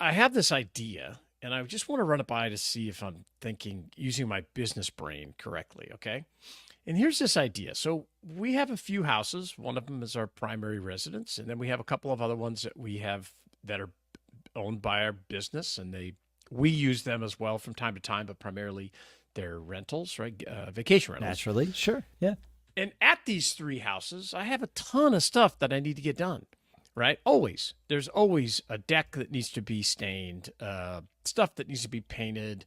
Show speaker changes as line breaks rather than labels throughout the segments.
I have this idea, and I just want to run it by to see if I'm thinking using my business brain correctly. Okay. And here's this idea. So we have a few houses. One of them is our primary residence, and then we have a couple of other ones that we have that are owned by our business, and we use them as well from time to time, but primarily they're rentals, right? Vacation rentals.
Naturally, sure, yeah.
And at these three houses, I have a ton of stuff that I need to get done, right? Always. There's always a deck that needs to be stained, stuff that needs to be painted,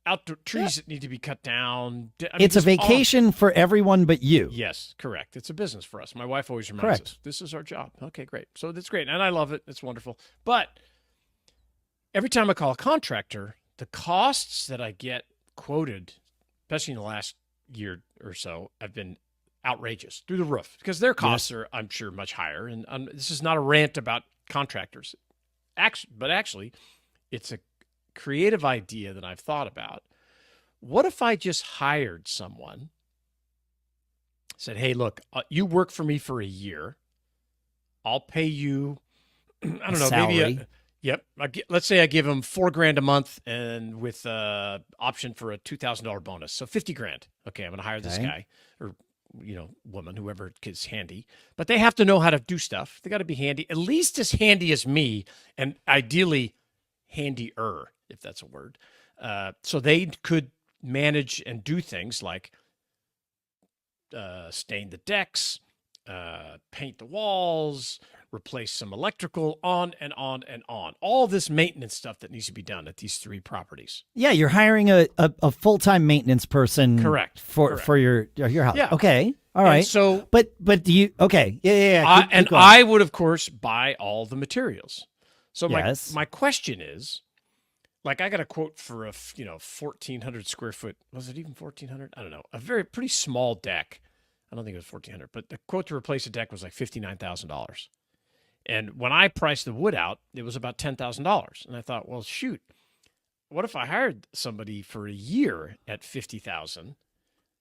outdoor trees that need to be cut down.
It's a vacation for everyone but you.
Yes, correct. It's a business for us. My wife always reminds us, this is our job. Okay, great. So that's great. And I love it. It's wonderful. But every time I call a contractor, the costs that I get quoted, especially in the last year or so, have been outrageous, through the roof, because their costs are, I'm sure, much higher. And this is not a rant about contractors, but actually, it's a creative idea that I've thought about. What if I just hired someone, said, hey, look, you work for me for a year. I'll pay you, I don't know,
salary.
maybe yep. Let's say I give them $4,000 a month, and with option for a $2,000 bonus, so $50,000. Okay, I'm going to hire this guy or woman, whoever is handy. But they have to know how to do stuff. They got to be handy, at least as handy as me, and ideally handier, if that's a word. So they could manage and do things like stain the decks, paint the walls, replace some electrical, on and on and on. All this maintenance stuff that needs to be done at these three properties.
Yeah, you're hiring a full-time maintenance person.
Correct.
For your house.
Yeah.
Okay. All right.
And so,
but do you? Okay. Yeah. Keep going.
I would, of course, buy all the materials. So
Yes.
my question is, like, I got a quote for a 1,400 square foot. Was it even 1,400? I don't know. A pretty small deck. I don't think it was 1,400, but the quote to replace a deck was like $59,000. And when I priced the wood out, it was about $10,000. And I thought, well, shoot, what if I hired somebody for a year at $50,000?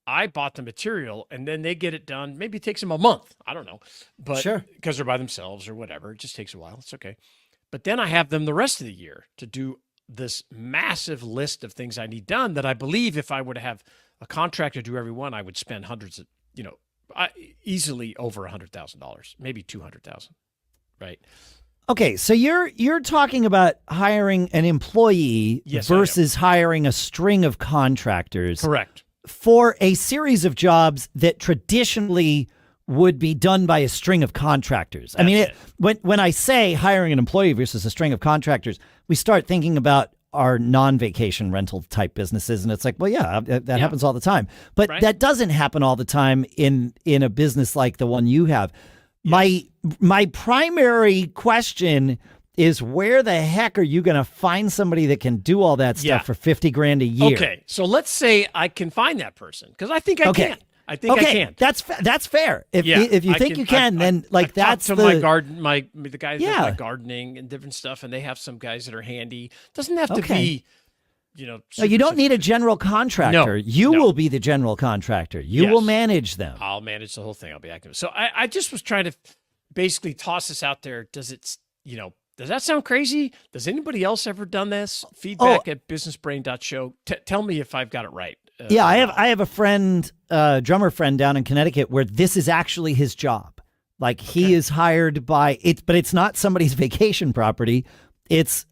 I bought the material, and then they get it done. Maybe it takes them a month. I don't know, but
Sure.
because they're by themselves or whatever, it just takes a while. It's okay. But then I have them the rest of the year to do this massive list of things I need done that I believe if I were to have a contractor do every one, I would spend hundreds of, easily over $100,000, maybe $200,000. Right.
Okay, so you're talking about hiring an employee versus hiring a string of contractors.
Correct.
For a series of jobs that traditionally would be done by a string of contractors. I mean, when I say hiring an employee versus a string of contractors, we start thinking about our non-vacation rental type businesses, and it's like, well, yeah, that happens all the time. But that doesn't happen all the time in a business like the one you have. Yes. My primary question is, where the heck are you going to find somebody that can do all that stuff for $50,000 a year?
Okay, so let's say I can find that person, because I think I can. I think I can.
That's fair. If you think you can, then
I've
that's
talked to my garden, the guys that do my gardening and different stuff, and they have some guys that are handy. Doesn't have to be.
No, you don't need a general contractor.
No,
you will be the general contractor. You will manage them.
I'll manage the whole thing. I'll be active. So I just was trying to basically toss this out there. Does that sound crazy? Does anybody else ever done this? Feedback at businessbrain.show. Tell me if I've got it right.
I have a friend, drummer friend down in Connecticut, where this is actually his job. Like he is hired by it, but it's not somebody's vacation property. It's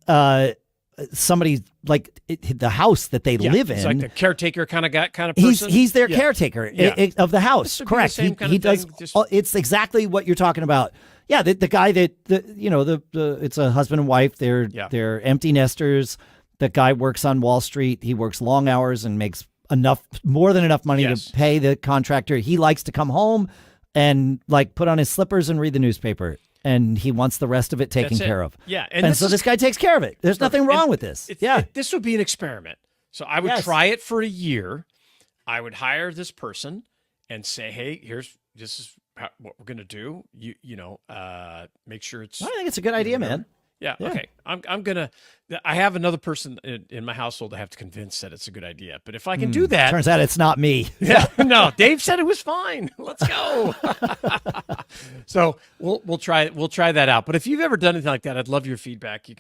somebody like the house that they live in.
He's like the caretaker kind of person.
He's their caretaker of the house. Correct.
He
does. It's exactly what you're talking about. Yeah, the guy that it's a husband and wife. They're empty nesters. The guy works on Wall Street. He works long hours and makes more than enough money to pay the contractor. He likes to come home and like put on his slippers and read the newspaper. And he wants the rest of it taken care of.
Yeah.
And so this guy takes care of it. There's nothing wrong with this.
This would be an experiment. So I would try it for a year. I would hire this person and say, hey, this is what we're going to do. Make sure it's.
I think it's a good idea, man.
Yeah. Okay. I have another person in my household I have to convince that it's a good idea. But if I can do that.
Turns out it's not me.
Yeah. No, Dave said it was fine. Let's go. So we'll try that out. But if you've ever done anything like that, I'd love your feedback. You can